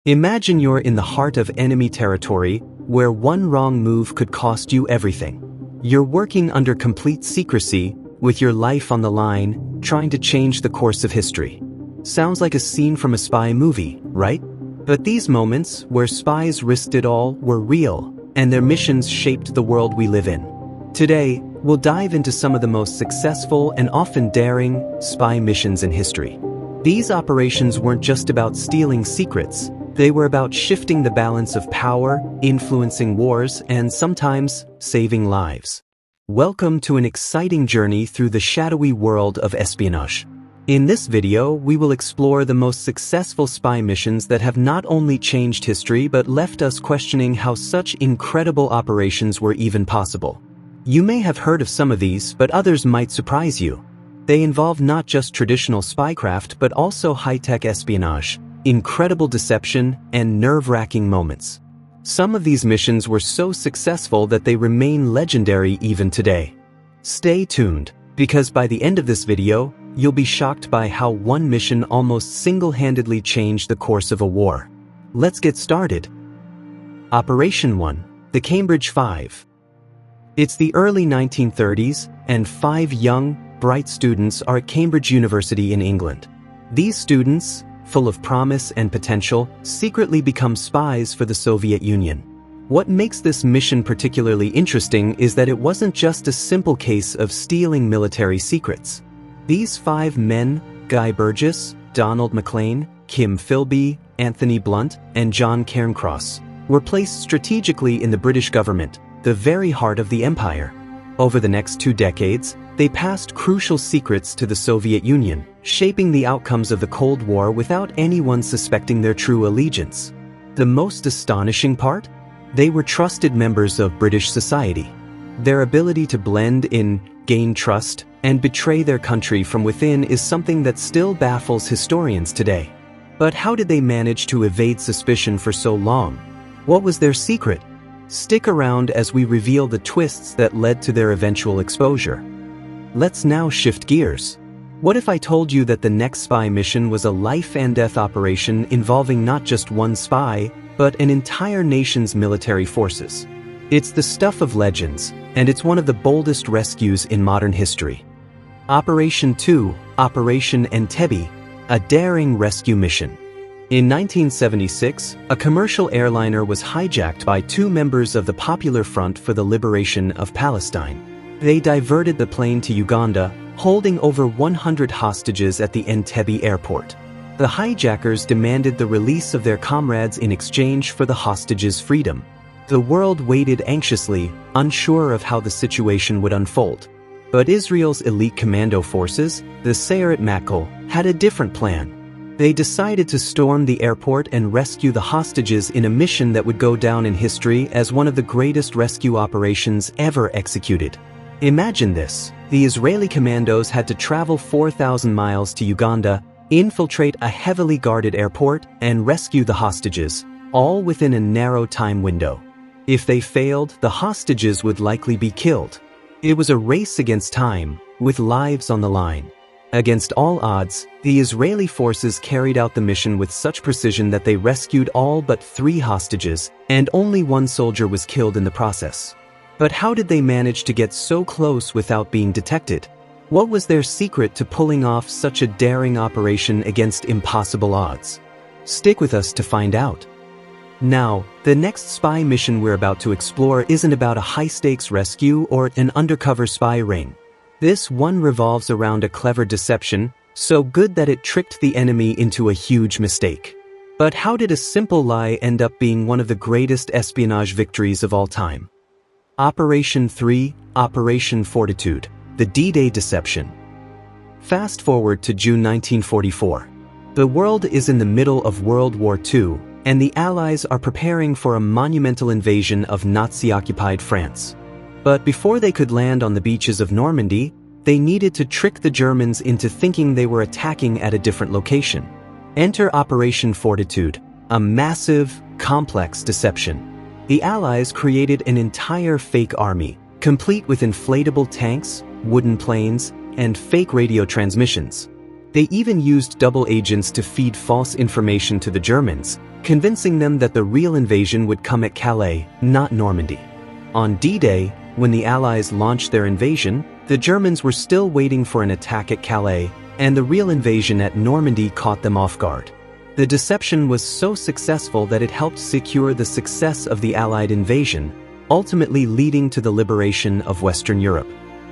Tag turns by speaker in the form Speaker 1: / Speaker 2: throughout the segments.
Speaker 1: Imagine you're in the heart of enemy territory, where one wrong move could cost you everything. You're working under complete secrecy, with your life on the line, trying to change the course of history. Sounds like a scene from a spy movie, right? But these moments, where spies risked it all, were real, and their missions shaped the world we live in. Today, we'll dive into some of the most successful and often daring spy missions in history. These operations weren't just about stealing secrets. They were about shifting the balance of power, influencing wars, and sometimes saving lives. Welcome to an exciting journey through the shadowy world of espionage. In this video, we will explore the most successful spy missions that have not only changed history but left us questioning how such incredible operations were even possible. You may have heard of some of these, but others might surprise you. They involve not just traditional spycraft but also high-tech espionage, incredible deception, and nerve-wracking moments. Some of these missions were so successful that they remain legendary even today. Stay tuned, because by the end of this video, you'll be shocked by how one mission almost single-handedly changed the course of a war. Let's get started. Operation 1. The Cambridge Five. It's the early 1930s, and 5 young, bright students are at Cambridge University in England. These students, full of promise and potential, secretly become spies for the Soviet Union. What makes this mission particularly interesting is that it wasn't just a simple case of stealing military secrets. These 5 men, Guy Burgess, Donald MacLean, Kim Philby, Anthony Blunt, and John Cairncross, were placed strategically in the British government, the very heart of the empire. Over the next 2 decades, they passed crucial secrets to the Soviet Union, shaping the outcomes of the Cold War without anyone suspecting their true allegiance. The most astonishing part? They were trusted members of British society. Their ability to blend in, gain trust, and betray their country from within is something that still baffles historians today. But how did they manage to evade suspicion for so long? What was their secret? Stick around as we reveal the twists that led to their eventual exposure. Let's now shift gears. What if I told you that the next spy mission was a life-and-death operation involving not just one spy, but an entire nation's military forces? It's the stuff of legends, and it's one of the boldest rescues in modern history. Operation 2, Operation Entebbe, a daring rescue mission. In 1976, a commercial airliner was hijacked by 2 members of the Popular Front for the Liberation of Palestine. They diverted the plane to Uganda, holding over 100 hostages at the Entebbe airport. The hijackers demanded the release of their comrades in exchange for the hostages' freedom. The world waited anxiously, unsure of how the situation would unfold. But Israel's elite commando forces, the Sayeret Matkal, had a different plan. They decided to storm the airport and rescue the hostages in a mission that would go down in history as one of the greatest rescue operations ever executed. Imagine this: the Israeli commandos had to travel 4,000 miles to Uganda, infiltrate a heavily guarded airport, and rescue the hostages, all within a narrow time window. If they failed, the hostages would likely be killed. It was a race against time, with lives on the line. Against all odds, the Israeli forces carried out the mission with such precision that they rescued all but 3 hostages, and only 1 soldier was killed in the process. But how did they manage to get so close without being detected? What was their secret to pulling off such a daring operation against impossible odds? Stick with us to find out. Now, the next spy mission we're about to explore isn't about a high-stakes rescue or an undercover spy ring. This one revolves around a clever deception, so good that it tricked the enemy into a huge mistake. But how did a simple lie end up being one of the greatest espionage victories of all time? Operation 3, Operation Fortitude, the D-Day deception. Fast forward to June 1944. The world is in the middle of World War II, and the Allies are preparing for a monumental invasion of Nazi-occupied France. But before they could land on the beaches of Normandy, they needed to trick the Germans into thinking they were attacking at a different location. Enter Operation Fortitude, a massive, complex deception. The Allies created an entire fake army, complete with inflatable tanks, wooden planes, and fake radio transmissions. They even used double agents to feed false information to the Germans, convincing them that the real invasion would come at Calais, not Normandy. On D-Day, when the Allies launched their invasion, the Germans were still waiting for an attack at Calais, and the real invasion at Normandy caught them off guard. The deception was so successful that it helped secure the success of the Allied invasion, ultimately leading to the liberation of Western Europe.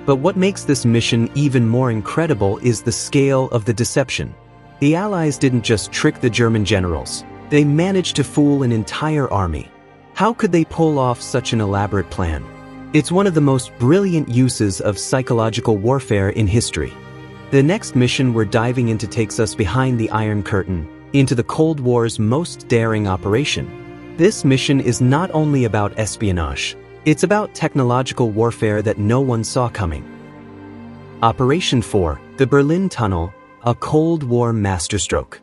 Speaker 1: But what makes this mission even more incredible is the scale of the deception. The Allies didn't just trick the German generals, they managed to fool an entire army. How could they pull off such an elaborate plan? It's one of the most brilliant uses of psychological warfare in history. The next mission we're diving into takes us behind the Iron Curtain, into the Cold War's most daring operation. This mission is not only about espionage, it's about technological warfare that no one saw coming. Operation 4, the Berlin Tunnel, a Cold War masterstroke.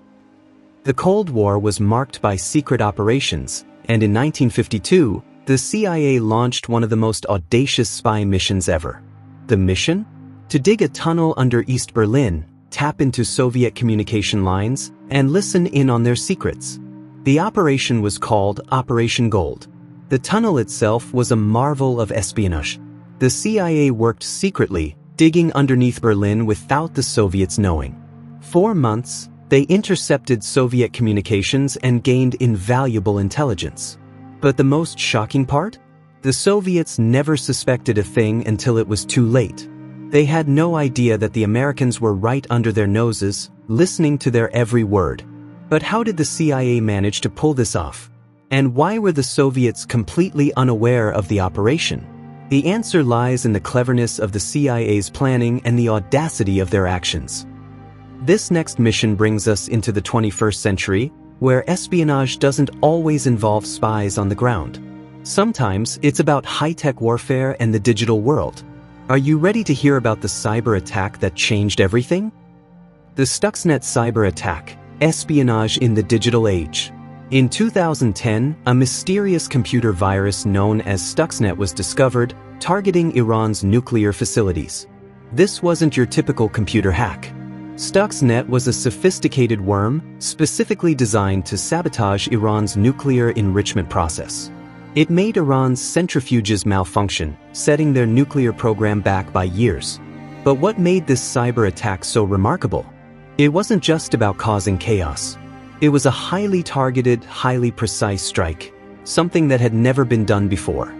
Speaker 1: The Cold War was marked by secret operations, and in 1952, the CIA launched one of the most audacious spy missions ever. The mission? To dig a tunnel under East Berlin, tap into Soviet communication lines, and listen in on their secrets. The operation was called Operation Gold. The tunnel itself was a marvel of espionage. The CIA worked secretly, digging underneath Berlin without the Soviets knowing. 4 months, they intercepted Soviet communications and gained invaluable intelligence. But the most shocking part? The Soviets never suspected a thing until it was too late. They had no idea that the Americans were right under their noses, listening to their every word. But how did the CIA manage to pull this off? And why were the Soviets completely unaware of the operation? The answer lies in the cleverness of the CIA's planning and the audacity of their actions. This next mission brings us into the 21st century, where espionage doesn't always involve spies on the ground. Sometimes it's about high-tech warfare and the digital world. Are you ready to hear about the cyber attack that changed everything? The Stuxnet cyber attack, espionage in the digital age. In 2010, a mysterious computer virus known as Stuxnet was discovered, targeting Iran's nuclear facilities. This wasn't your typical computer hack. Stuxnet was a sophisticated worm, specifically designed to sabotage Iran's nuclear enrichment process. It made Iran's centrifuges malfunction, setting their nuclear program back by years. But what made this cyber attack so remarkable? It wasn't just about causing chaos. It was a highly targeted, highly precise strike, something that had never been done before.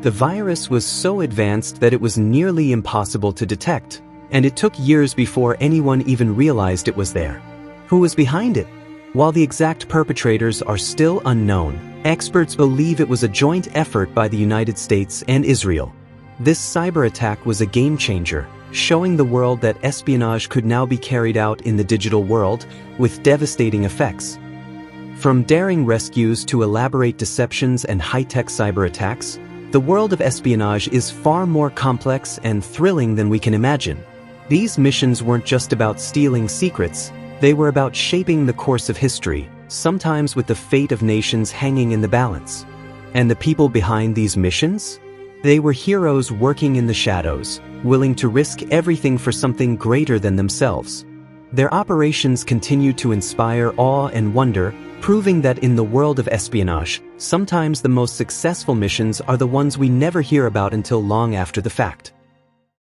Speaker 1: The virus was so advanced that it was nearly impossible to detect, and it took years before anyone even realized it was there. Who was behind it? While the exact perpetrators are still unknown, experts believe it was a joint effort by the United States and Israel. This cyber attack was a game changer, showing the world that espionage could now be carried out in the digital world with devastating effects. From daring rescues to elaborate deceptions and high-tech cyber attacks, the world of espionage is far more complex and thrilling than we can imagine. These missions weren't just about stealing secrets, they were about shaping the course of history, sometimes with the fate of nations hanging in the balance. And the people behind these missions? They were heroes working in the shadows, willing to risk everything for something greater than themselves. Their operations continue to inspire awe and wonder, proving that in the world of espionage, sometimes the most successful missions are the ones we never hear about until long after the fact.